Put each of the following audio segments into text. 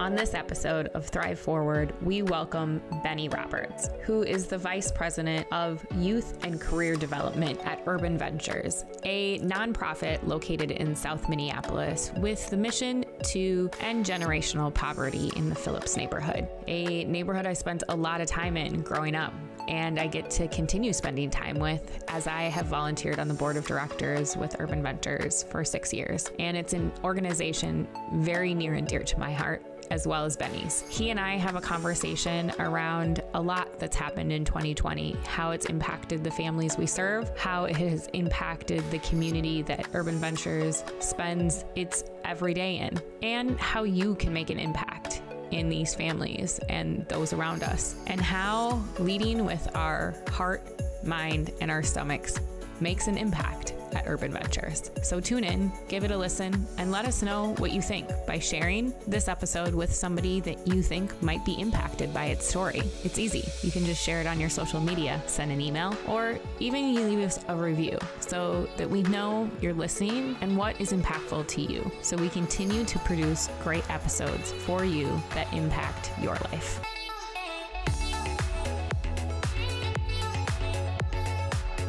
On this episode of Thrive Forward, we welcome Benny Roberts, who is the Vice President of Youth and Career Development at Urban Ventures, a nonprofit located in South Minneapolis with the mission to end generational poverty in the Phillips neighborhood, a neighborhood I spent a lot of time in growing up, and I get to continue spending time with as I have volunteered on the board of directors with Urban Ventures for 6 years. And it's an organization very near and dear to my heart, as well as Benny's. He and I have a conversation around a lot that's happened in 2020, how it's impacted the families we serve, how it has impacted the community that Urban Ventures spends its everyday in, and how you can make an impact in these families and those around us, and how leading with our heart, mind, and our stomachs makes an impact at Urban Ventures. So tune in, give it a listen, and let us know what you think by sharing this episode with somebody that you think might be impacted by its story. It's easy. You can just share it on your social media, send an email, or even you leave us a review so that we know you're listening and what is impactful to you, so we continue to produce great episodes for you that impact your life.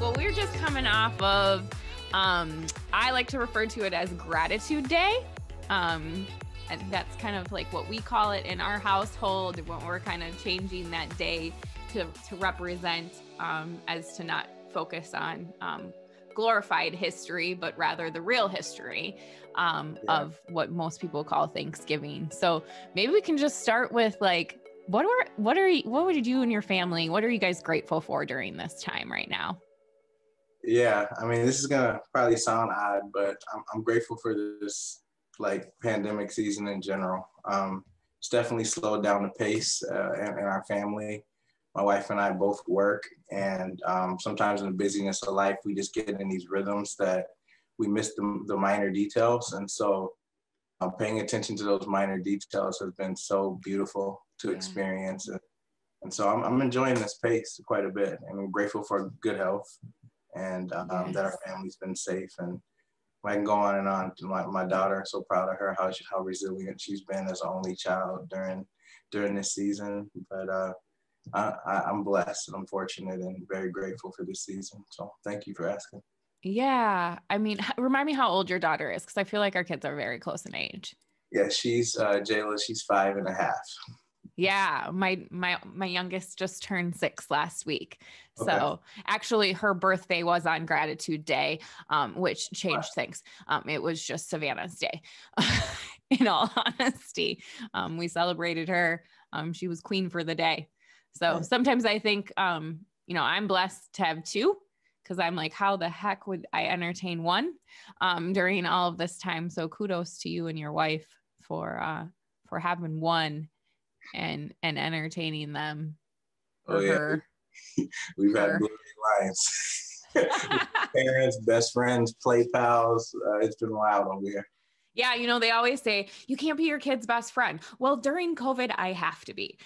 Well, we're just coming off of I like to refer to it as Gratitude Day. And that's kind of like what we call it in our household when we're kind of changing that day to represent, as to not focus on glorified history, but rather the real history of what most people call Thanksgiving. So maybe we can just start with like, what would you and your family, what are you guys grateful for during this time right now? Yeah, I mean, this is gonna probably sound odd, but I'm grateful for this like pandemic season in general. It's definitely slowed down the pace in our family. My wife and I both work, and sometimes in the busyness of life, we just get in these rhythms that we miss the minor details. And so paying attention to those minor details has been so beautiful to experience. And so I'm enjoying this pace quite a bit, and I'm grateful for good health. And that our family's been safe, and I can go on and on. My daughter, so proud of her, how resilient she's been as an only child during this season. But I'm blessed and I'm fortunate and very grateful for this season. So thank you for asking. Yeah, I mean, remind me how old your daughter is, because I feel like our kids are very close in age. Yeah, she's Jayla. She's 5.5. Yeah, my youngest just turned 6 last week. Okay. So actually her birthday was on Gratitude Day, which changed things. It was just Savannah's day. In all honesty, we celebrated her. She was queen for the day. So sometimes I think, I'm blessed to have 2, because I'm like, how the heck would I entertain 1 during all of this time? So kudos to you and your wife for having 1 and entertaining them. Her. We've had blurry lines. Parents, best friends, play pals. It's been wild over here. Yeah, they always say you can't be your kid's best friend. Well, during COVID, I have to be.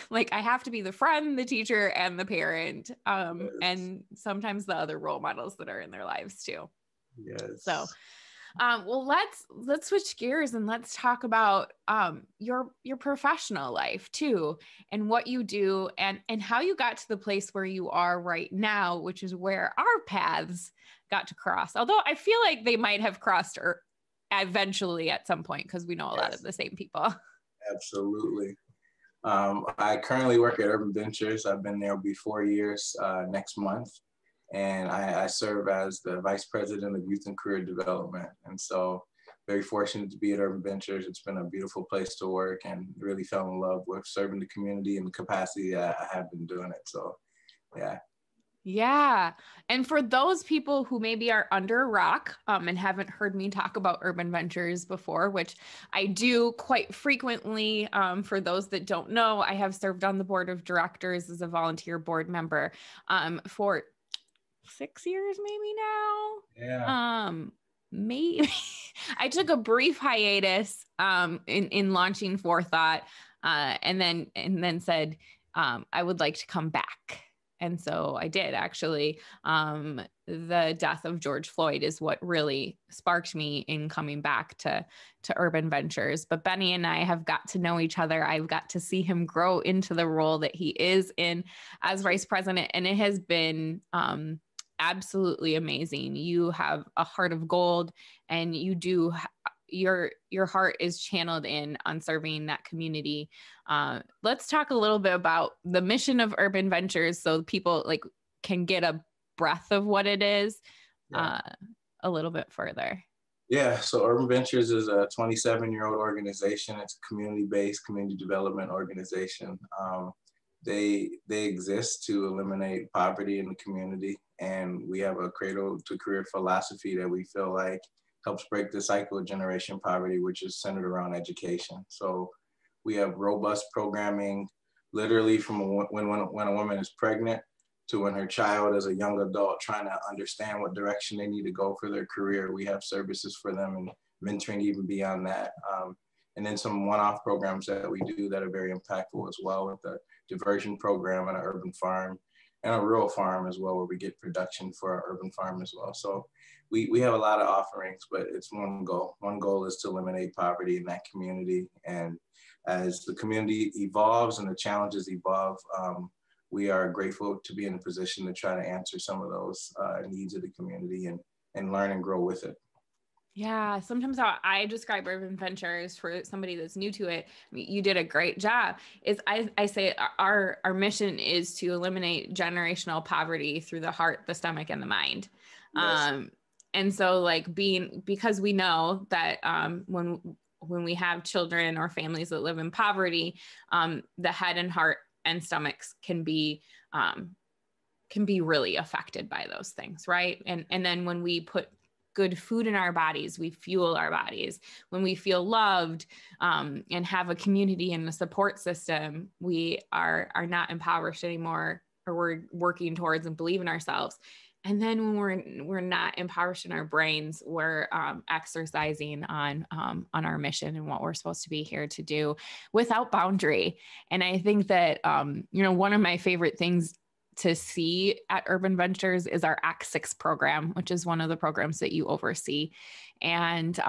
Like I have to be the friend, the teacher, and the parent. And sometimes the other role models that are in their lives too. Yes. So well, let's switch gears and let's talk about your professional life too, and what you do and how you got to the place where you are right now, which is where our paths got to cross. Although I feel like they might have crossed eventually at some point, because we know a lot of the same people. Absolutely. I currently work at Urban Ventures. I've been there be 4 years next month. And I serve as the Vice President of Youth and Career Development. And so very fortunate to be at Urban Ventures. It's been a beautiful place to work, and really fell in love with serving the community in the capacity that I have been doing it. So, yeah. Yeah. And for those people who maybe are under a rock and haven't heard me talk about Urban Ventures before, which I do quite frequently, for those that don't know, I have served on the board of directors as a volunteer board member for 6 years, maybe now. Yeah. Maybe I took a brief hiatus in launching Forethought, and then said I would like to come back And so I did actually. The death of George Floyd is what really sparked me in coming back to Urban Ventures. But Benny and I have got to know each other. I've got to see him grow into the role that he is in as vice president. And it has been absolutely amazing. You have a heart of gold, and you do your heart is channeled in on serving that community. Let's talk a little bit about the mission of Urban Ventures so people like can get a breath of what it is a little bit further. Yeah, so Urban Ventures is a 27-year-old organization. It's a community-based community development organization. They exist to eliminate poverty in the community, and we have a cradle to career philosophy that we feel like helps break the cycle of generation poverty, which is centered around education. So we have robust programming, literally from when a woman is pregnant to when her child is a young adult trying to understand what direction they need to go for their career. We have services for them and mentoring even beyond that. And then some one-off programs that we do that are very impactful as well, with the diversion program and an urban farm and a rural farm as well, where we get production for our urban farm as well. So we have a lot of offerings, but it's one goal. One goal is to eliminate poverty in that community. And as the community evolves and the challenges evolve, we are grateful to be in a position to try to answer some of those needs of the community and learn and grow with it. Yeah, sometimes how I describe Urban Ventures for somebody that's new to it, I mean, you did a great job, is I say our mission is to eliminate generational poverty through the heart, the stomach, and the mind. Yes. And so like because we know that when we have children or families that live in poverty, the head and heart and stomachs can be really affected by those things, right? And then when we put good food in our bodies, we fuel our bodies. When we feel loved and have a community and a support system, we are not impoverished anymore, or we're working towards and believe in ourselves. And then when we're not impoverished in our brains, we're exercising on our mission and what we're supposed to be here to do without boundary. And I think that one of my favorite things to see at Urban Ventures is our Act 6 program, which is one of the programs that you oversee, and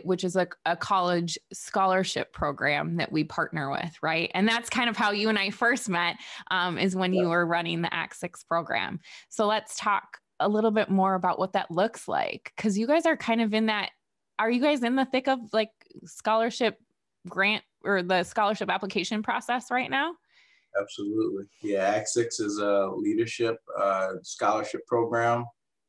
which is a college scholarship program that we partner with, right? And that's kind of how you and I first met, is when you were running the Act 6 program. So let's talk a little bit more about what that looks like, because you guys are kind of in that. Are you guys in the thick of like scholarship grant or the scholarship application process right now? Absolutely. Yeah, Act 6 is a leadership scholarship program.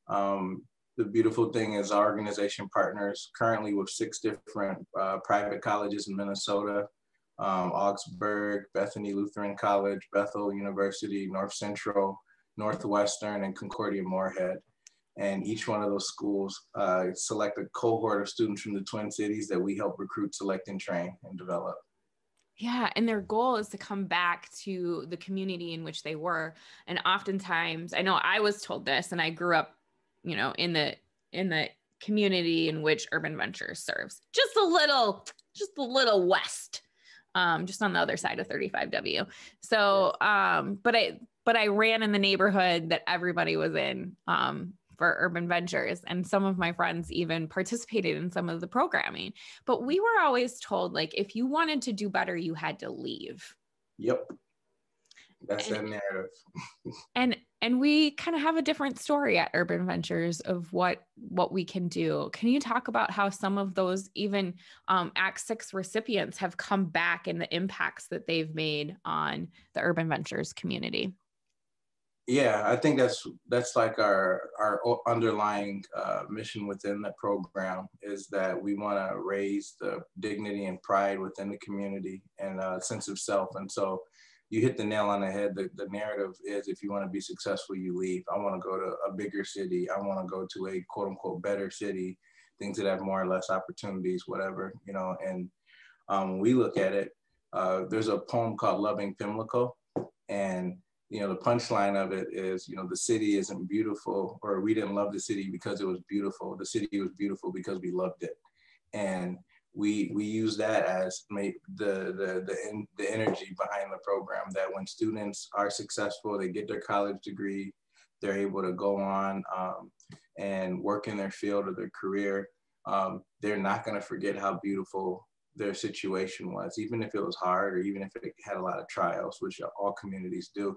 The beautiful thing is our organization partners currently with 6 different private colleges in Minnesota: Augsburg, Bethany Lutheran College, Bethel University, North Central, Northwestern, and Concordia Moorhead. And each one of those schools select a cohort of students from the Twin Cities that we help recruit, select, and train and develop. Yeah. And their goal is to come back to the community in which they were. And oftentimes, I know I was told this, and I grew up, in the community in which Urban Ventures serves, just a little west, just on the other side of 35W. So, but I ran in the neighborhood that everybody was in, for Urban Ventures. And some of my friends even participated in some of the programming, but we were always told, like, if you wanted to do better, you had to leave. Yep. That's that narrative. and we kind of have a different story at Urban Ventures of what we can do. Can you talk about how some of those even Act 6 recipients have come back and the impacts that they've made on the Urban Ventures community? Yeah, I think that's like our underlying mission within the program, is that we want to raise the dignity and pride within the community and a sense of self. And so you hit the nail on the head. The narrative is, if you want to be successful, you leave. I want to go to a bigger city. I want to go to a quote unquote better city, things that have more or less opportunities, whatever, and when we look at it, there's a poem called Loving Pimlico, and the punchline of it is, the city isn't beautiful, or we didn't love the city because it was beautiful. The city was beautiful because we loved it. And we use that as the energy behind the program, that when students are successful, they get their college degree, they're able to go on and work in their field or their career. They're not going to forget how beautiful their situation was, even if it was hard or even if it had a lot of trials, which all communities do.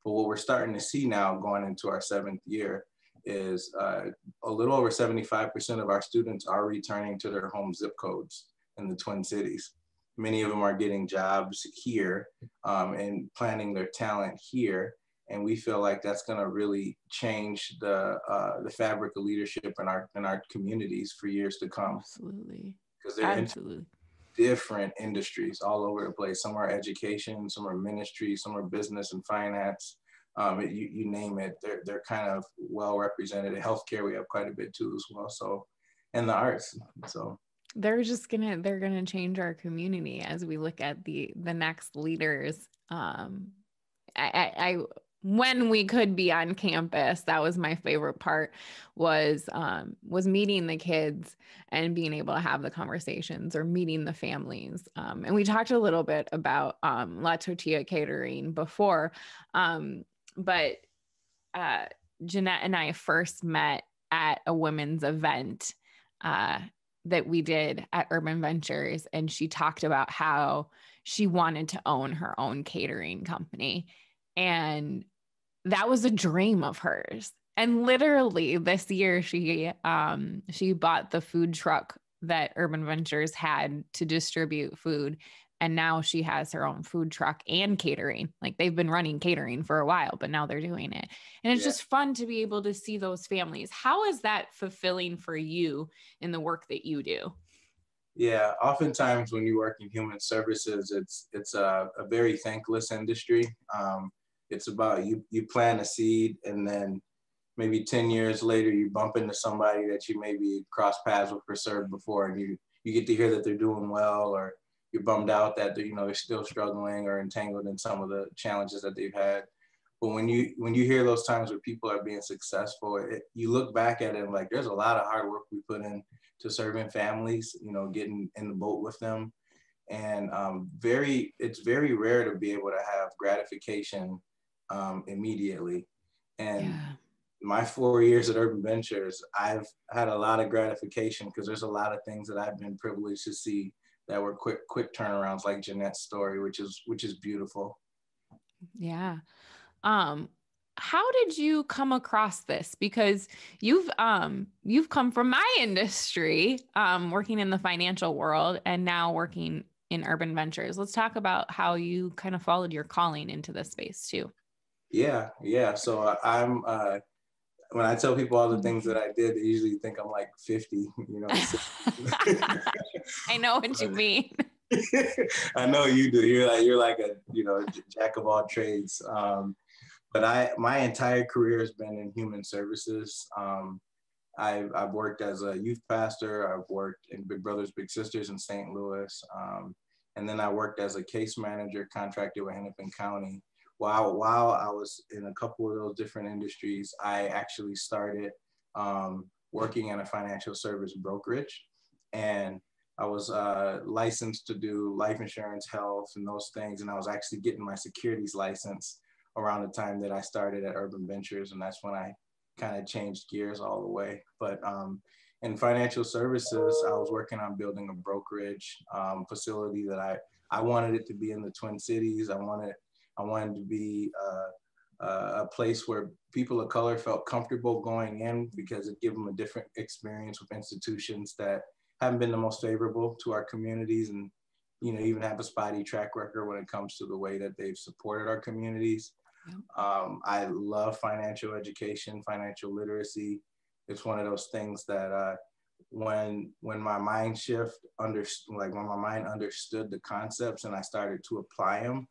But what we're starting to see now going into our 7th year is a little over 75% of our students are returning to their home zip codes in the Twin Cities. Many of them are getting jobs here and planning their talent here. And we feel like that's going to really change the fabric of leadership in our communities for years to come. Absolutely. Because they're in different industries all over the place. Some are education, some are ministry, some are business and finance. You name it, they're kind of well represented. In healthcare, we have quite a bit too as well. So, and the arts. So they're gonna change our community as we look at the next leaders. I when we could be on campus, that was my favorite part, was meeting the kids and being able to have the conversations, or meeting the families. And we talked a little bit about La Tortilla Catering before, but Jeanette and I first met at a women's event that we did at Urban Ventures. And she talked about how she wanted to own her own catering company. And that was a dream of hers. And literally this year, she bought the food truck that Urban Ventures had to distribute food. And now she has her own food truck and catering. Like, they've been running catering for a while, but now they're doing it. And it's just fun to be able to see those families. How is that fulfilling for you in the work that you do? Yeah, oftentimes when you work in human services, it's a very thankless industry. It's about you plant a seed, and then maybe 10 years later, you bump into somebody that you maybe crossed paths with or served before, and you get to hear that they're doing well, or you're bummed out that they're still struggling or entangled in some of the challenges that they've had. But when you hear those times where people are being successful, you look back at it and like, there's a lot of hard work we put in to serving families, getting in the boat with them. And it's very rare to be able to have gratification immediately. And my 4 years at Urban Ventures, I've had a lot of gratification because there's a lot of things that I've been privileged to see that were quick turnarounds, like Jeanette's story, which is beautiful. Yeah. How did you come across this? Because you've come from my industry, working in the financial world, and now working in Urban Ventures. Let's talk about how you kind of followed your calling into this space too. Yeah. So I'm when I tell people all the things that I did, they usually think I'm like 50. I know what you mean. I know you do. You're like a jack of all trades. But my entire career has been in human services. I've worked as a youth pastor. I've worked in Big Brothers Big Sisters in St. Louis, and then I worked as a case manager contracted with Hennepin County. While I was in a couple of those different industries, I actually started working in a financial service brokerage, and I was licensed to do life insurance, health, and those things. And I was actually getting my securities license around the time that I started at Urban Ventures. And that's when I kind of changed gears all the way. But in financial services, I was working on building a brokerage facility that I wanted it to be in the Twin Cities. I wanted to be a place where people of color felt comfortable going in, because it gave them a different experience with institutions that haven't been the most favorable to our communities, and even have a spotty track record when it comes to the way that they've supported our communities. I love financial education, financial literacy. It's one of those things that when my mind when my mind understood the concepts and I started to apply them,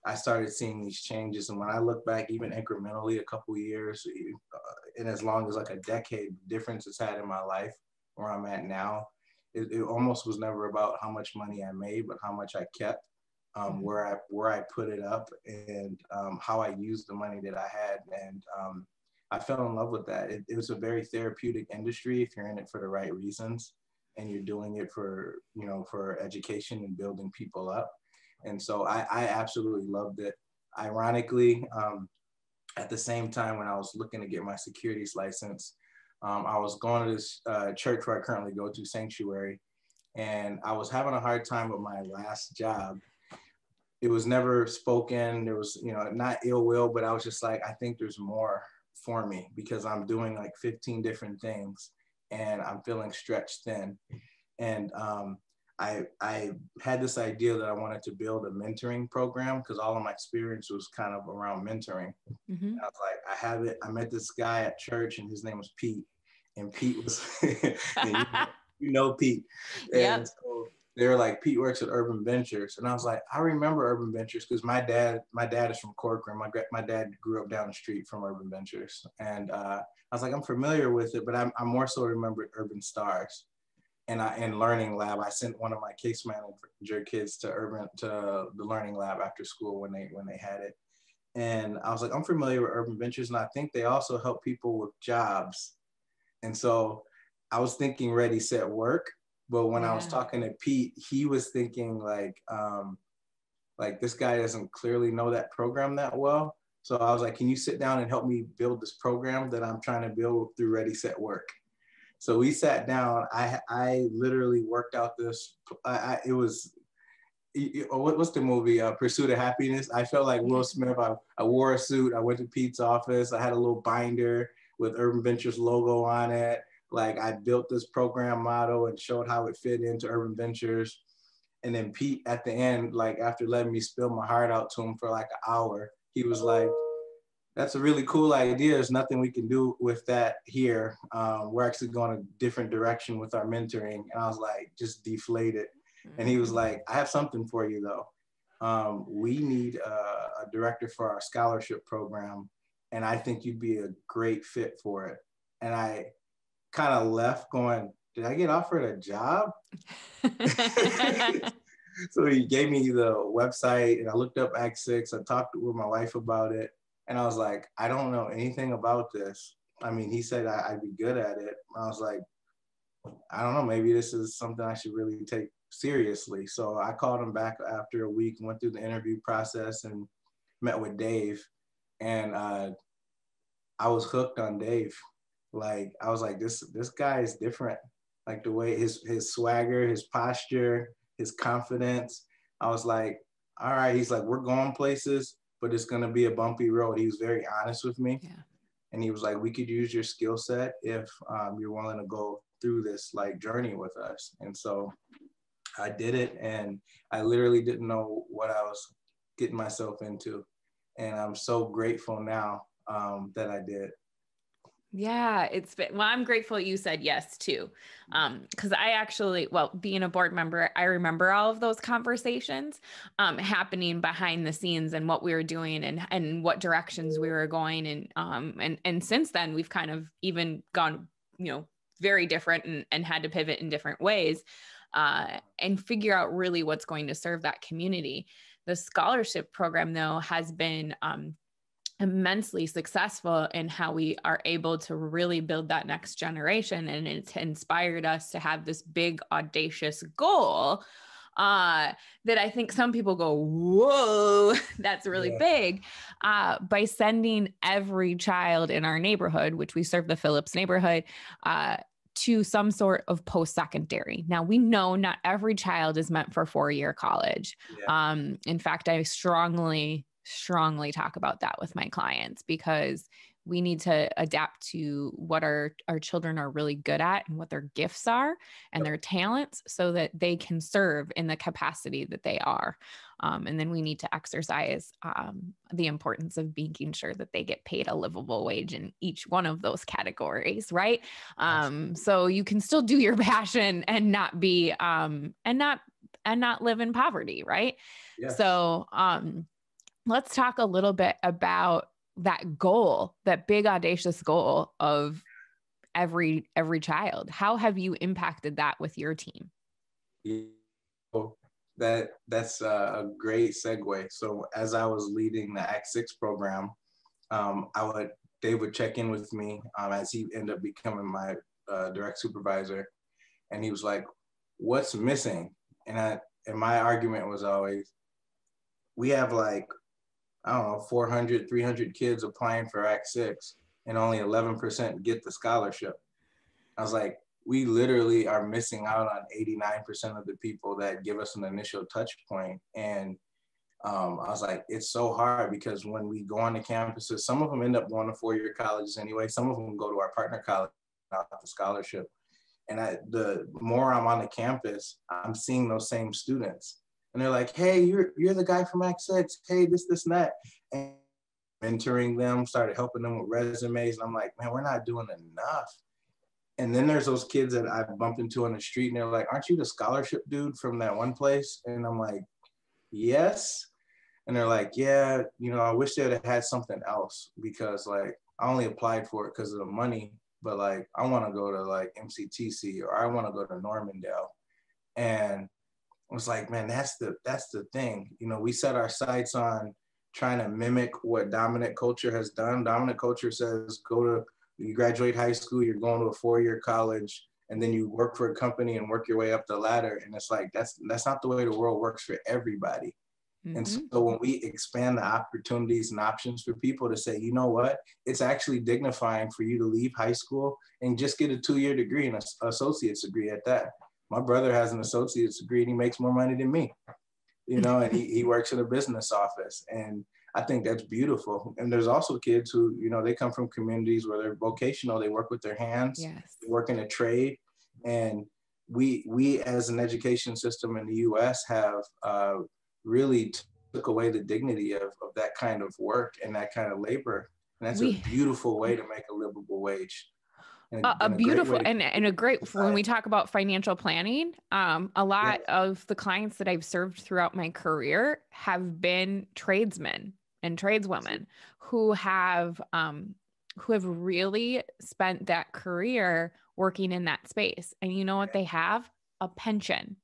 I started seeing these changes. And when I look back, even incrementally, a couple of years, and as long as like a decade, difference it's had in my life where I'm at now, it almost was never about how much money I made, but how much I kept, where I put it up, and how I used the money that I had. And I fell in love with that. It was a very therapeutic industry if you're in it for the right reasons. and you're doing it for, for education and building people up. And so I absolutely loved it. Ironically, at the same time when I was looking to get my securities license, I was going to this church where I currently go to, Sanctuary, and I was having a hard time with my last job. It was never spoken. There was, not ill will, but I was just like, I think there's more for me because I'm doing like 15 different things and I'm feeling stretched thin. And I had this idea that I wanted to build a mentoring program because all of my experience was kind of around mentoring. Mm-hmm. I was like, I have it. I met this guy at church and his name was Pete. And Pete was, you know Pete. And yep. So they were like, Pete works at Urban Ventures. And I was like, I remember Urban Ventures because my dad is from Corcoran. My dad grew up down the street from Urban Ventures. And I was like, I'm familiar with it, but I'm more so remembered Urban Stars. And Learning Lab. I sent one of my case manager kids to the Learning Lab after school when they had it. And I was like, I'm familiar with Urban Ventures. And I think they also help people with jobs. And so I was thinking Ready, Set, Work. But when I was talking to Pete, he was thinking like this guy doesn't clearly know that program that well. So I was like, can you sit down and help me build this program that I'm trying to build through Ready, Set, Work? So we sat down. I literally worked out this. It was, what's the movie? Pursuit of Happiness. I felt like Will Smith. I wore a suit. I went to Pete's office. I had a little binder with Urban Ventures logo on it. Like I built this program model and showed how it fit into Urban Ventures. And then Pete at the end, like after letting me spill my heart out to him for like an hour, he was like, that's a really cool idea. There's nothing we can do with that here. We're actually going a different direction with our mentoring. And I was like, just deflated. And he was like, I have something for you though. We need a director for our scholarship program. And I think you'd be a great fit for it. And I kind of left going, did I get offered a job? So he gave me the website and I looked up Act 6. I talked with my wife about it. And I was like, I don't know anything about this. I mean, he said I'd be good at it. I was like, I don't know, maybe this is something I should really take seriously. So I called him back after a week, went through the interview process and met with Dave. And I was hooked on Dave. Like, I was like, this guy is different. Like the way his swagger, his posture, his confidence. I was like, all right. He's like, we're going places, but it's going to be a bumpy road. He was very honest with me. Yeah. And he was like, we could use your skill set if you're willing to go through this like journey with us. And so I did it. And I literally didn't know what I was getting myself into. And I'm so grateful now that I did. Yeah, I'm grateful you said yes too. Cause I actually, being a board member, I remember all of those conversations, happening behind the scenes and what we were doing and what directions we were going. And since then we've kind of even gone, very different and had to pivot in different ways, and figure out really what's going to serve that community. The scholarship program though has been, immensely successful in how we are able to really build that next generation. And it's inspired us to have this big, audacious goal that I think some people go, whoa, that's really big, by sending every child in our neighborhood, which we serve the Phillips neighborhood, to some sort of post-secondary. Now we know not every child is meant for 4-year college. Yeah. In fact, I strongly talk about that with my clients because we need to adapt to what our children are really good at and what their gifts are and their talents so that they can serve in the capacity that they are. And then we need to exercise the importance of making sure that they get paid a livable wage in each one of those categories, right? So you can still do your passion and not be and not live in poverty, right? Yes. So let's talk a little bit about that goal, that big audacious goal of every child. How have you impacted that with your team? That's a great segue. So as I was leading the Act 6 program, Dave would check in with me as he ended up becoming my direct supervisor. And he was like, what's missing? And my argument was always, we have like, I don't know, 400, 300 kids applying for Act 6 and only 11% get the scholarship. I was like, we literally are missing out on 89% of the people that give us an initial touch point. And I was like, it's so hard because when we go on the campuses, some of them end up going to four-year colleges anyway. Some of them go to our partner college without the scholarship. And the more I'm on the campus, I'm seeing those same students. And they're like, hey, you're the guy from Act 6. Hey, this, and that. And mentoring them, started helping them with resumes. And I'm like, man, we're not doing enough. And then there's those kids that I bumped into on the street and they're like, aren't you the scholarship dude from that one place? And I'm like, yes. And they're like, yeah, I wish they'd have had something else because like, I only applied for it because of the money, but like, I want to go to like MCTC or I want to go to Normandale. And I was like, man, that's the thing. We set our sights on trying to mimic what dominant culture has done. Dominant culture says, you graduate high school, you're going to a four-year college, and then you work for a company and work your way up the ladder. And it's like, that's not the way the world works for everybody. Mm-hmm. And so when we expand the opportunities and options for people to say, you know what, it's actually dignifying for you to leave high school and just get a 2-year degree and an associate's degree at that. My brother has an associate's degree and he makes more money than me, and he works in a business office. And I think that's beautiful. And there's also kids who, they come from communities where they're vocational, they work with their hands, yes. They work in a trade. And we as an education system in the US have really took away the dignity of that kind of work and that kind of labor. And that's a beautiful way to make a livable wage. A beautiful and a great, when we talk about financial planning, a lot of the clients that I've served throughout my career have been tradesmen and tradeswomen who have really spent that career working in that space. And you know what they have? A pension.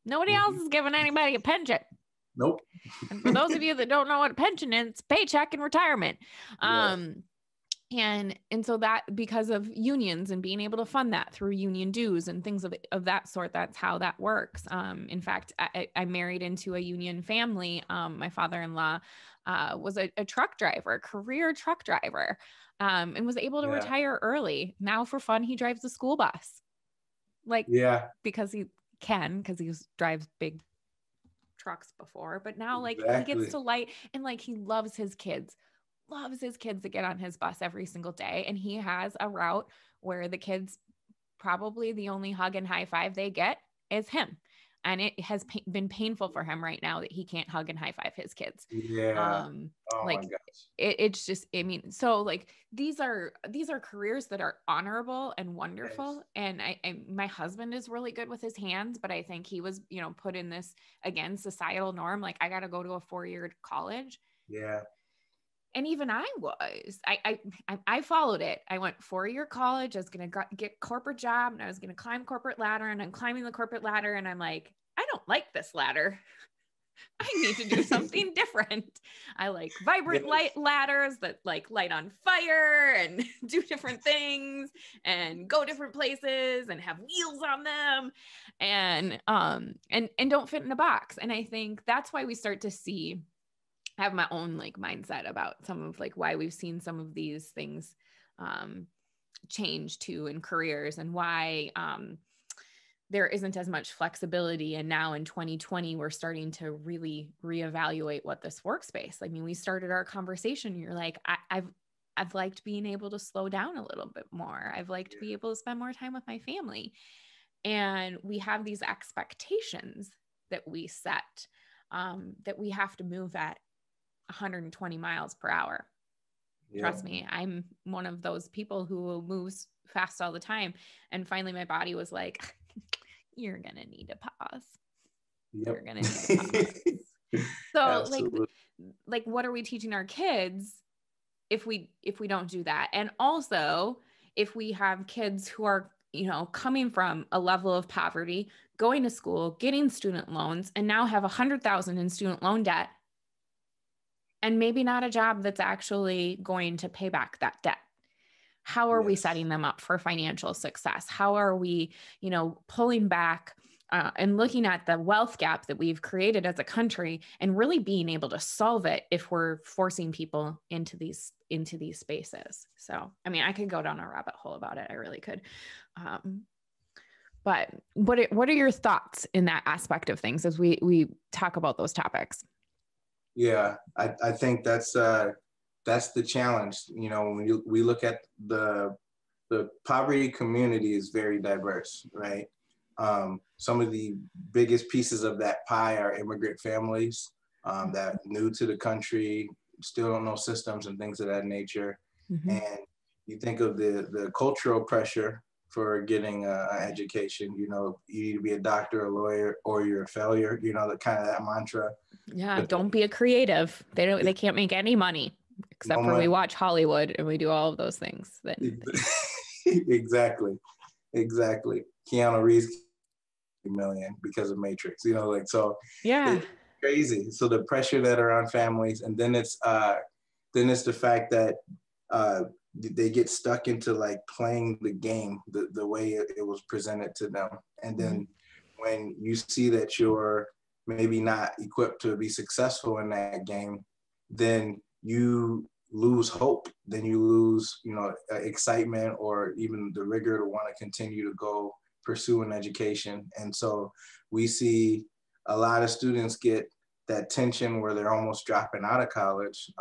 Nobody else is giving anybody a pension. Nope. And for those of you that don't know what a pension is, it's paycheck in retirement. And so that, because of unions and being able to fund that through union dues and things of that sort, that's how that works. In fact, I married into a union family. My father-in-law was a truck driver, a career truck driver, and was able to retire early. Now for fun, he drives a school bus. Because he drives big trucks before, but now he gets to light, and like, he loves his kids to get on his bus every single day. And he has a route where the kids, probably the only hug and high five they get is him. And it has been painful for him right now that he can't hug and high five his kids. Yeah. My gosh. It's just, so like, these are careers that are honorable and wonderful. Yes. And my husband is really good with his hands, but I think he was, put in this, again, societal norm. Like, I got to go to a 4-year college. Yeah. And even I followed it. I went 4-year college. I was going to get corporate job, and I was going to climb corporate ladder, and I'm climbing the corporate ladder. And I'm like, I don't like this ladder. I need to do something different. I like vibrant light ladders that like light on fire and do different things and go different places and have wheels on them and don't fit in a box. And I think that's why we start to see, I have my own like mindset about some of like why we've seen some of these things change too in careers, and why there isn't as much flexibility. And now in 2020, we're starting to really reevaluate what this workspace. I mean, we started our conversation. You're like, I've liked being able to slow down a little bit more. I've liked to be able to spend more time with my family. And we have these expectations that we set, that we have to move at 120 miles per hour. Yeah. Trust me, I'm one of those people who moves fast all the time. And finally my body was like, you're going to need a pause. Yep. You're going to need a pause. So like, what are we teaching our kids if we don't do that? And also if we have kids who are, coming from a level of poverty, going to school, getting student loans, and now have $100,000 in student loan debt, and maybe not a job that's actually going to pay back that debt. how are we setting them up for financial success? How are we, pulling back and looking at the wealth gap that we've created as a country and really being able to solve it if we're forcing people into these spaces. So, I mean, I could go down a rabbit hole about it. I really could. But what are your thoughts in that aspect of things as we talk about those topics? Yeah, I think that's the challenge. When we look at the poverty community is very diverse, right? Some of the biggest pieces of that pie are immigrant families that new to the country, still don't know systems and things of that nature. Mm-hmm. And you think of the cultural pressure for getting an education. You need to be a doctor, a lawyer, or you're a failure. The kind of that mantra. Yeah, but don't be a creative. They can't make any money except for we watch Hollywood and we do all of those things. Exactly. Keanu Reeves $1 million because of Matrix. So. Yeah. It's crazy. So the pressure that are on families, and then it's the fact that they get stuck into like playing the game the way it was presented to them. And then when you see that you're maybe not equipped to be successful in that game, then you lose hope. Then you lose, excitement or even the rigor to want to continue to go pursue an education. And so we see a lot of students get that tension where they're almost dropping out of college.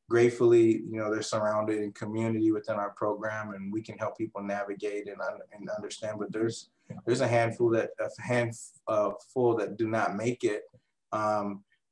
Gratefully, they're surrounded in community within our program, and we can help people navigate and understand. But there's a handful that do not make it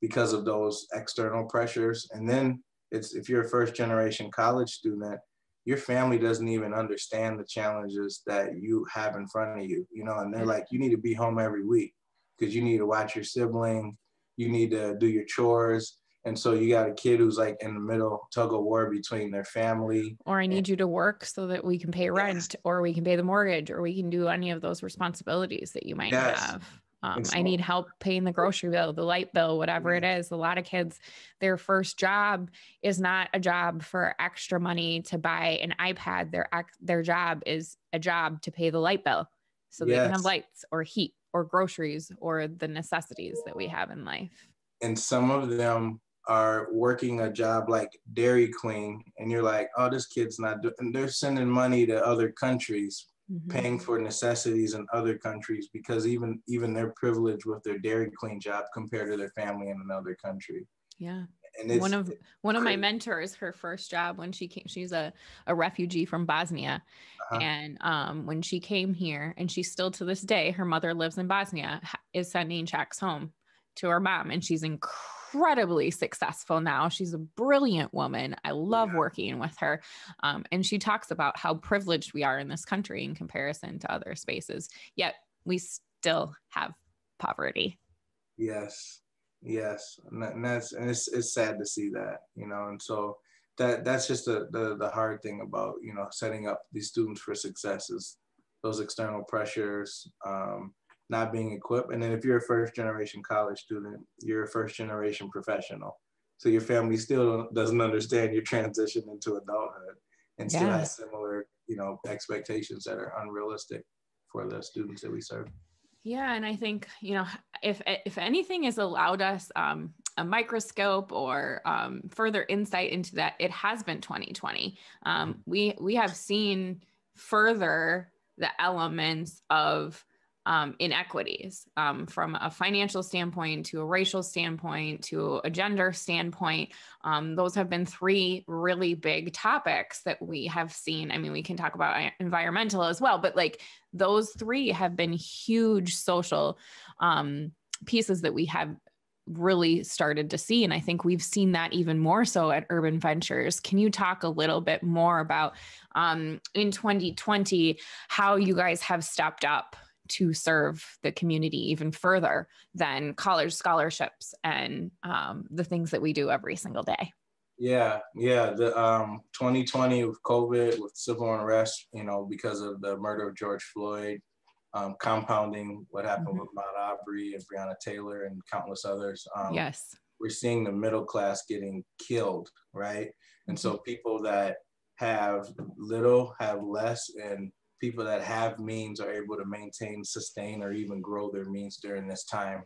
because of those external pressures. And then if you're a first generation college student, your family doesn't even understand the challenges that you have in front of you. And they're like, you need to be home every week because you need to watch your sibling, you need to do your chores. And so you got a kid who's like in the middle tug of war between their family. Or I need you to work so that we can pay rent, or we can pay the mortgage, or we can do any of those responsibilities that you might have. I need help paying the grocery bill, the light bill, whatever it is. A lot of kids, their first job is not a job for extra money to buy an iPad. Their job is a job to pay the light bill so they can have lights or heat or groceries or the necessities that we have in life. And some of them are working a job like Dairy Queen, and you're like, oh, this kid's not doing, and they're sending money to other countries, paying for necessities in other countries because even they're privileged with their Dairy Queen job compared to their family in another country. Yeah. And one of my mentors, her first job when she came, she's a refugee from Bosnia. And when she came here, and she still to this day, her mother lives in Bosnia, is sending checks home to her mom. And she's incredibly successful now. She's a brilliant woman. I love working with her. And she talks about how privileged we are in this country in comparison to other spaces, yet we still have poverty. Yes. And it's sad to see that, and so that's just the hard thing about, setting up these students for success is those external pressures, not being equipped. And then if you're a first generation college student, you're a first generation professional. So your family still doesn't understand your transition into adulthood and still has similar, expectations that are unrealistic for the students that we serve. Yeah. And I think, if anything has allowed us a microscope or further insight into that, it has been 2020. We have seen further the elements of inequities from a financial standpoint to a racial standpoint to a gender standpoint. Those have been three really big topics that we have seen. I mean, we can talk about environmental as well, but like those three have been huge social pieces that we have really started to see. And I think we've seen that even more so at Urban Ventures. Can you talk a little bit more about in 2020, how you guys have stepped up to serve the community even further than college scholarships and the things that we do every single day? Yeah. The 2020 with COVID, with civil unrest, because of the murder of George Floyd, compounding what happened with Ahmaud Arbery and Breonna Taylor and countless others. We're seeing the middle class getting killed, right? And so people that have little have less, and people that have means are able to maintain, sustain, or even grow their means during this time.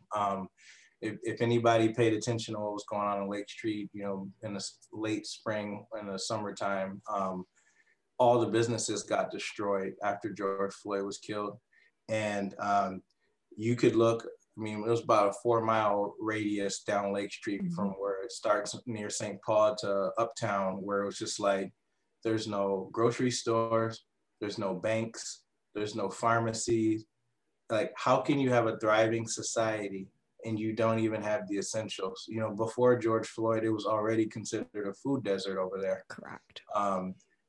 If anybody paid attention to what was going on in Lake Street, you know, in the late spring and the summertime, all the businesses got destroyed after George Floyd was killed. And you could look, I mean, it was about a 4-mile radius down Lake Street from where it starts near St. Paul to Uptown, where it was just like, there's no grocery stores, there's no banks, there's no pharmacies. Like, how can you have a thriving society and you don't even have the essentials? You know, before George Floyd, it was already considered a food desert over there. Correct.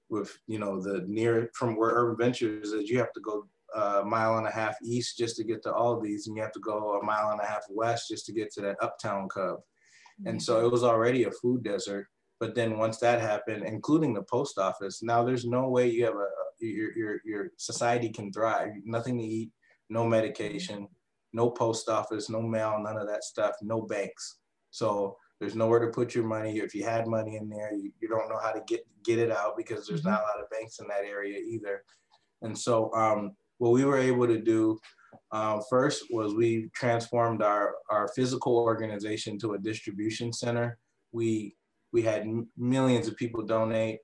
With, you know, the near, from where Urban Ventures is, you have to go a mile and a half east just to get to Aldi's, and you have to go a mile and a half west just to get to that Uptown Cub. And so it was already a food desert. But then once that happened, including the post office, now there's no way you have your society can thrive. Nothing to eat, no medication, no post office, no mail, none of that stuff, no banks. So there's nowhere to put your money. If you had money in there, you don't know how to get it out, because there's not a lot of banks in that area either. And so what we were able to do first was we transformed our physical organization to a distribution center. We had millions of people donate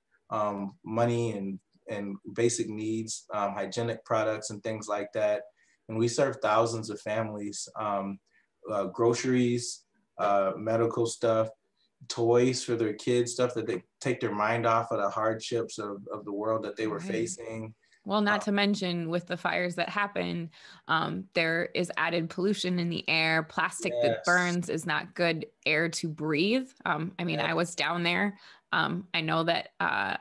money and basic needs, hygienic products and things like that. And we served thousands of families, groceries, medical stuff, toys for their kids, stuff that they take their mind off of the hardships of the world that they were facing. Well, not to mention with the fires that happen, there is added pollution in the air. Plastic that burns is not good air to breathe. I mean, I was down there. I know that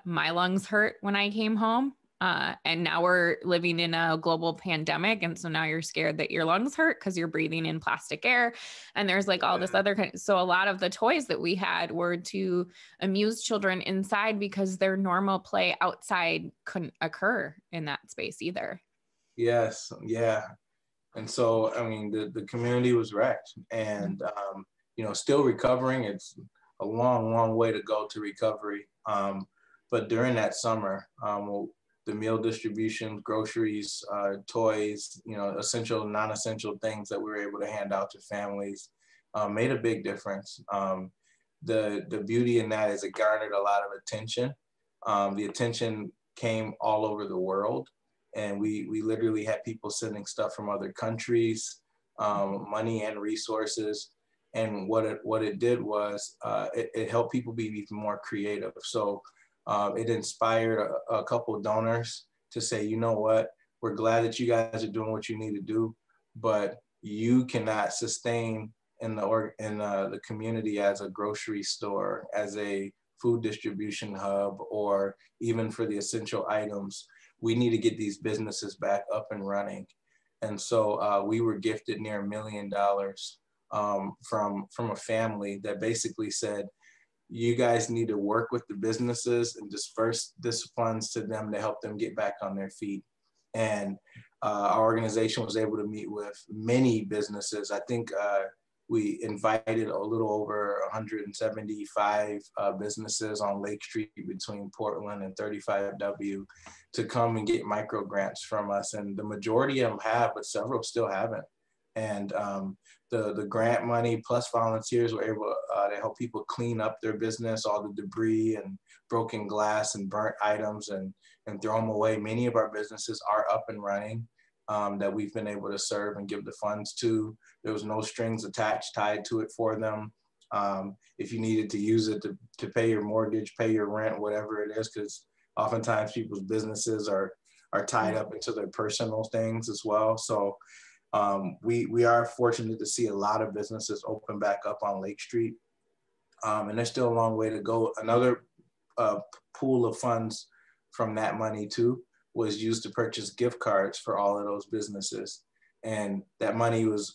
my lungs hurt when I came home. And now we're living in a global pandemic. And so now you're scared that your lungs hurt because you're breathing in plastic air. And there's like all this other kind. So a lot of the toys that we had were to amuse children inside, because their normal play outside couldn't occur in that space either. Yes. Yeah. And so, I mean, the community was wrecked, and, you know, still recovering. It's a long, long way to go to recovery. But during that summer, the meal distribution, groceries, toys, you know, essential, non-essential things that we were able to hand out to families made a big difference. The beauty in that is it garnered a lot of attention. The attention came all over the world, and we literally had people sending stuff from other countries, money and resources. And what it did was it helped people be even more creative. So it inspired a couple of donors to say, you know what, we're glad that you guys are doing what you need to do, but you cannot sustain in the community as a grocery store, as a food distribution hub, or even for the essential items. We need to get these businesses back up and running. And so we were gifted near $1 million from a family that basically said, you guys need to work with the businesses and disperse this funds to them to help them get back on their feet. And our organization was able to meet with many businesses. I think we invited a little over 175 businesses on Lake Street between Portland and 35W to come and get micro grants from us. And the majority of them have, but several still haven't. And the grant money plus volunteers were able to help people clean up their business, all the debris and broken glass and burnt items, and throw them away. Many of our businesses are up and running that we've been able to serve and give the funds to. There was no strings attached tied to it for them. If you needed to use it to pay your mortgage, pay your rent, whatever it is, because oftentimes people's businesses are tied up into their personal things as well. So we are fortunate to see a lot of businesses open back up on Lake Street, and there's still a long way to go. Another pool of funds from that money too was used to purchase gift cards for all of those businesses, and that money was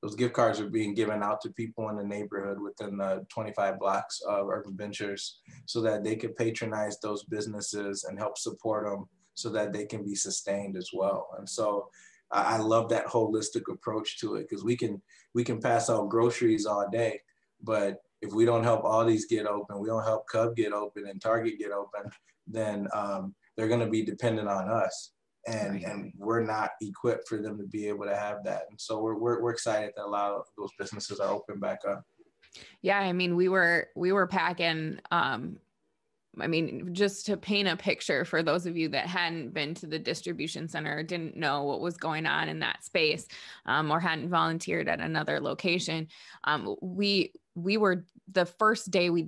those gift cards were being given out to people in the neighborhood within the 25 blocks of Urban Ventures, so that they could patronize those businesses and help support them so that they can be sustained as well. And so I love that holistic approach to it, because we can pass out groceries all day, But if we don't help Aldi's get open, we don't help Cub get open and Target get open, then they're going to be dependent on us. And we're not equipped for them to be able to have that. And so we're excited that a lot of those businesses are open back up. Yeah. I mean, we were packing, I mean, just to paint a picture for those of you that hadn't been to the distribution center, didn't know what was going on in that space, or hadn't volunteered at another location. We were, the first day we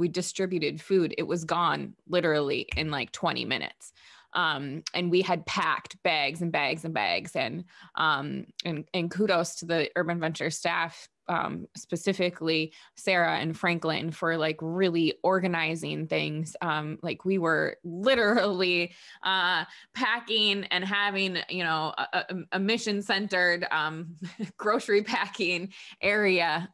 distributed food, it was gone literally in like 20 minutes. And we had packed bags and bags and bags, and kudos to the Urban Ventures staff, specifically Sarah and Franklin, for like really organizing things. Like we were literally packing and having, you know, a mission centered grocery packing area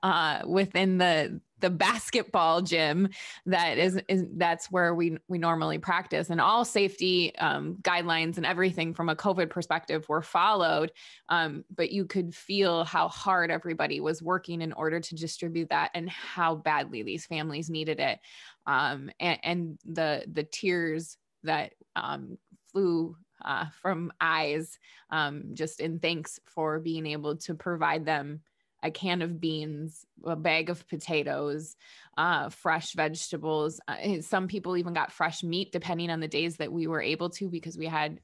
within the basketball gym that's where we normally practice, and all safety guidelines and everything from a COVID perspective were followed. But you could feel how hard everybody was working in order to distribute that, and how badly these families needed it. And the tears that flew from eyes, just in thanks for being able to provide them a can of beans, a bag of potatoes, fresh vegetables. Some people even got fresh meat depending on the days that we were able to, because we had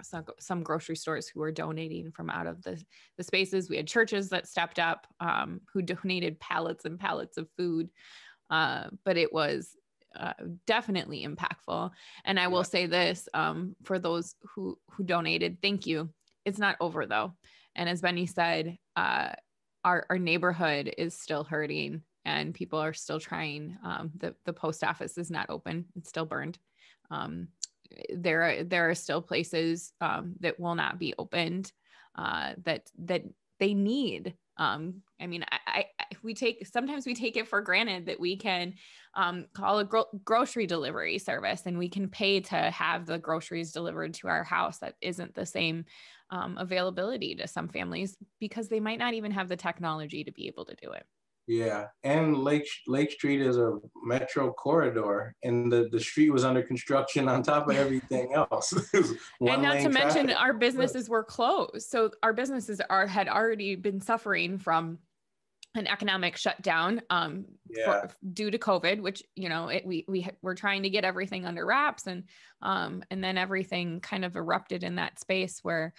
some grocery stores who were donating from out of the spaces. We had churches that stepped up, who donated pallets and pallets of food. But it was definitely impactful. And I will say this, for those who donated, thank you. It's not over though. And as Benny said, our neighborhood is still hurting, and people are still trying. The post office is not open. It's still burned. There are still places that will not be opened, that they need. I mean, sometimes we take it for granted that we can call a grocery delivery service, and we can pay to have the groceries delivered to our house. That isn't the same availability to some families, because they might not even have the technology to be able to do it. Yeah, and Lake Street is a metro corridor, and the street was under construction on top of everything else. And not to mention, our businesses were closed. So our businesses had already been suffering from an economic shutdown due to COVID, which, you know, we were trying to get everything under wraps, and then everything kind of erupted in that space where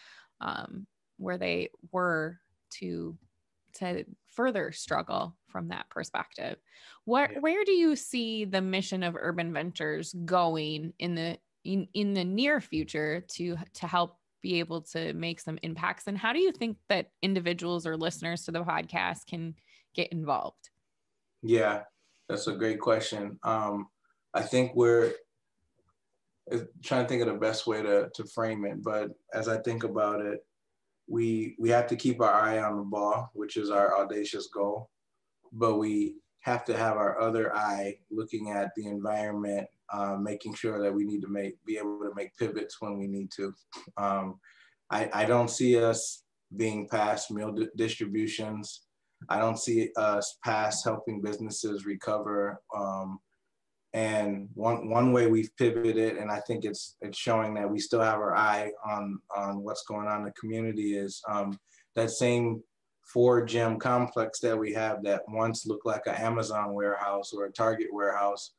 they were to further struggle from that perspective. Where do you see the mission of Urban Ventures going in the near future to help be able to make some impacts? And how do you think that individuals or listeners to the podcast can get involved? Yeah, that's a great question. I think we're trying to think of the best way to frame it, but as I think about it, we have to keep our eye on the ball, which is our audacious goal, but we have to have our other eye looking at the environment, making sure that we need to be able to make pivots when we need to. I don't see us being past meal distributions. I don't see us past helping businesses recover. And one way we've pivoted, and I think it's showing that we still have our eye on what's going on in the community, is that same 4-gym complex that we have that once looked like an Amazon warehouse or a Target warehouse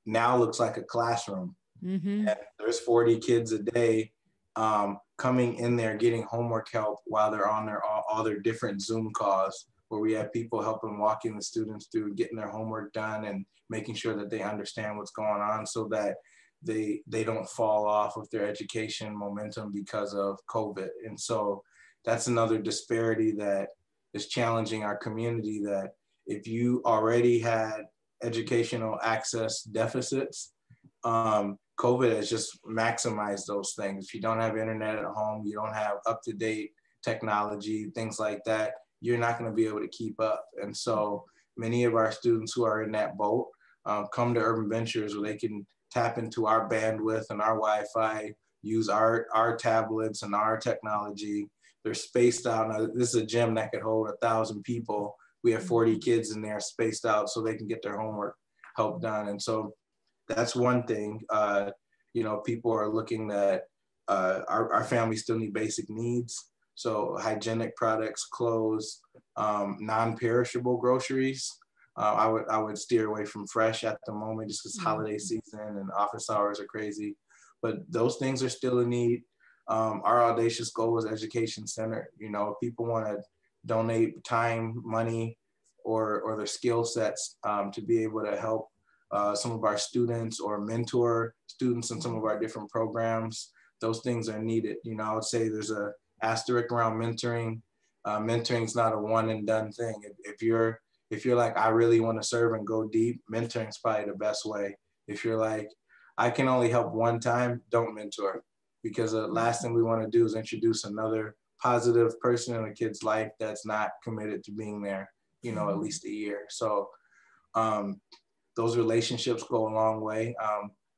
now looks like a classroom. Mm-hmm. And there's 40 kids a day coming in there getting homework help while they're on all their different Zoom calls, where we have people helping walking the students through getting their homework done and making sure that they understand what's going on, so that they don't fall off of their education momentum because of COVID. And so that's another disparity that is challenging our community, that if you already had educational access deficits, COVID has just maximized those things. If you don't have internet at home, you don't have up-to-date technology, things like that, you're not going to be able to keep up. And so many of our students who are in that boat come to Urban Ventures, where they can tap into our bandwidth and our Wi-Fi, use our tablets and our technology. They're spaced out. Now, this is a gym that could hold 1,000 people, we have 40 kids in there spaced out so they can get their homework help done. And so that's one thing. You know, people are looking at our families still need basic needs. So hygienic products, clothes, non-perishable groceries. I would steer away from fresh at the moment just because holiday season and office hours are crazy. But those things are still a need. Our audacious goal is education centered. You know, if people want to donate time, money, or their skill sets to be able to help some of our students or mentor students in some of our different programs, those things are needed. You know, I would say there's a asterisk around mentoring. Mentoring is not a one and done thing. If you're like, I really want to serve and go deep, mentoring is probably the best way. If you're like, I can only help one time, don't mentor, because the last thing we want to do is introduce another positive person in a kid's life that's not committed to being there, you know, at least a year. So those relationships go a long way.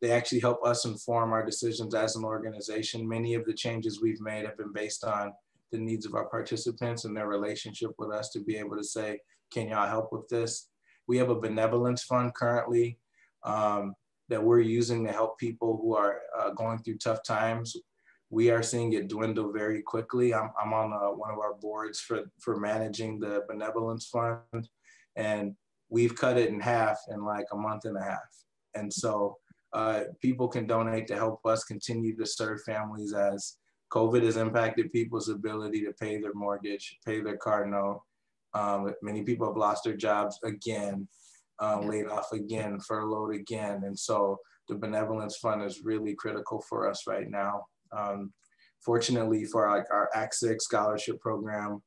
They actually help us inform our decisions as an organization. Many of the changes we've made have been based on the needs of our participants and their relationship with us to be able to say, can y'all help with this? We have a benevolence fund currently that we're using to help people who are going through tough times. We are seeing it dwindle very quickly. I'm on one of our boards for managing the benevolence fund, and we've cut it in half in like a month and a half. And so people can donate to help us continue to serve families as COVID has impacted people's ability to pay their mortgage, pay their car note. Many people have lost their jobs again, laid off again, furloughed again. And so the benevolence fund is really critical for us right now. Fortunately for our Act 6 scholarship program,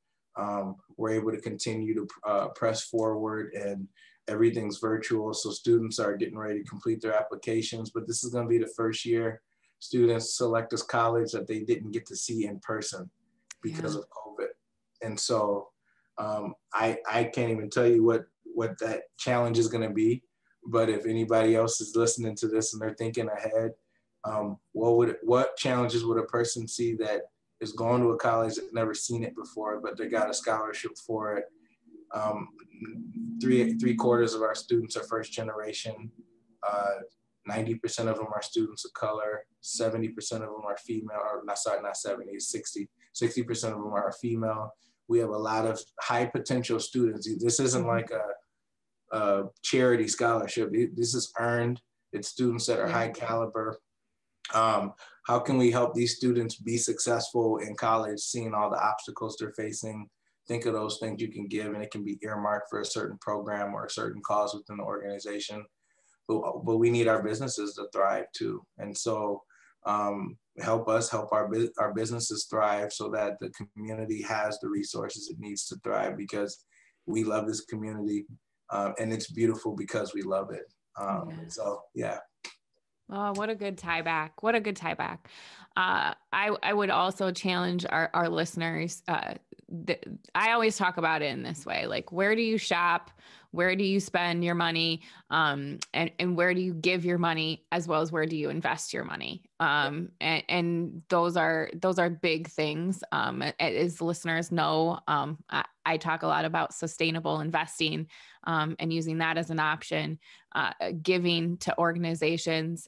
we're able to continue to press forward, and everything's virtual. So students are getting ready to complete their applications, but this is going to be the first year students select this college that they didn't get to see in person because of COVID. And so I can't even tell you what that challenge is going to be. But if anybody else is listening to this and they're thinking ahead, what challenges would a person see that is going to a college that's never seen it before, but they got a scholarship for it? Three quarters of our students are first generation. 90% of them are students of color. 70% of them are female, or not 70, 60. 60% of them are female. We have a lot of high potential students. This isn't like a charity scholarship. This is earned. It's students that are high caliber. How can we help these students be successful in college, seeing all the obstacles they're facing? Think of those things you can give, and it can be earmarked for a certain program or a certain cause within the organization. But we need our businesses to thrive too. And so help us help our businesses thrive so that the community has the resources it needs to thrive, because we love this community and it's beautiful because we love it. So, yeah. Oh, what a good tie back. What a good tie back. I would also challenge our listeners. I always talk about it in this way, like, where do you shop? Where do you spend your money? And where do you give your money, as well as where do you invest your money? And those are big things. As listeners know, I talk a lot about sustainable investing, and using that as an option, giving to organizations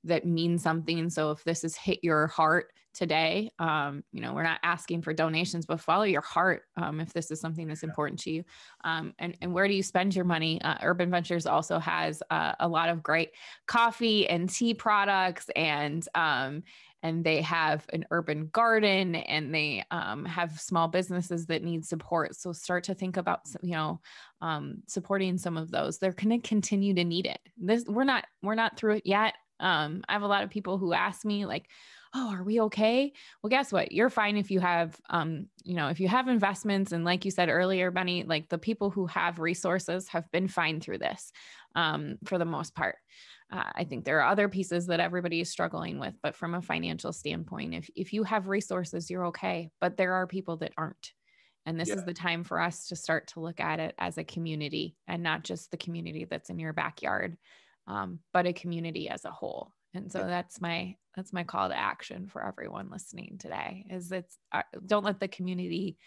that mean something. So if this has hit your heart today, we're not asking for donations, but follow your heart if this is something that's important to you. And where do you spend your money? Urban Ventures also has a lot of great coffee and tea products, and they have an urban garden, and they have small businesses that need support. So start to think about, supporting some of those. They're going to continue to need it. We're not through it yet. I have a lot of people who ask me, like, oh, are we okay? Well, guess what? You're fine if you have, if you have investments. And like you said earlier, Benny, like, the people who have resources have been fine through this for the most part. I think there are other pieces that everybody is struggling with, but from a financial standpoint, if you have resources, you're okay. But there are people that aren't. And this is the time for us to start to look at it as a community, and not just the community that's in your backyard, but a community as a whole. And so that's my call to action for everyone listening today, is don't let the community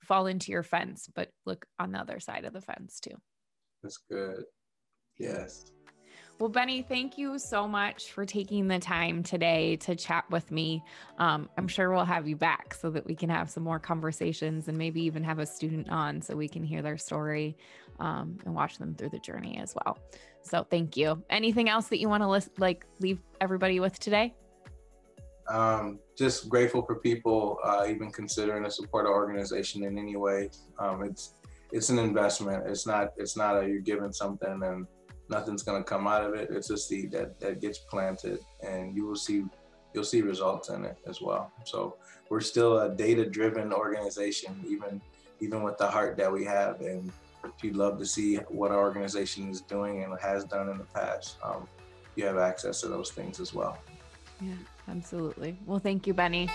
fall into your fence, but look on the other side of the fence too. That's good. Yes. Well, Benny, thank you so much for taking the time today to chat with me. I'm sure we'll have you back so that we can have some more conversations and maybe even have a student on so we can hear their story and watch them through the journey as well. So thank you. Anything else that you want to leave everybody with today? Just grateful for people even considering to support our organization in any way. It's an investment. It's not you're giving something and nothing's going to come out of it. It's a seed that gets planted, and you'll see results in it as well. So we're still a data-driven organization, even with the heart that we have. And if you'd love to see what our organization is doing and has done in the past, you have access to those things as well. Yeah, absolutely. Well, thank you, Benny.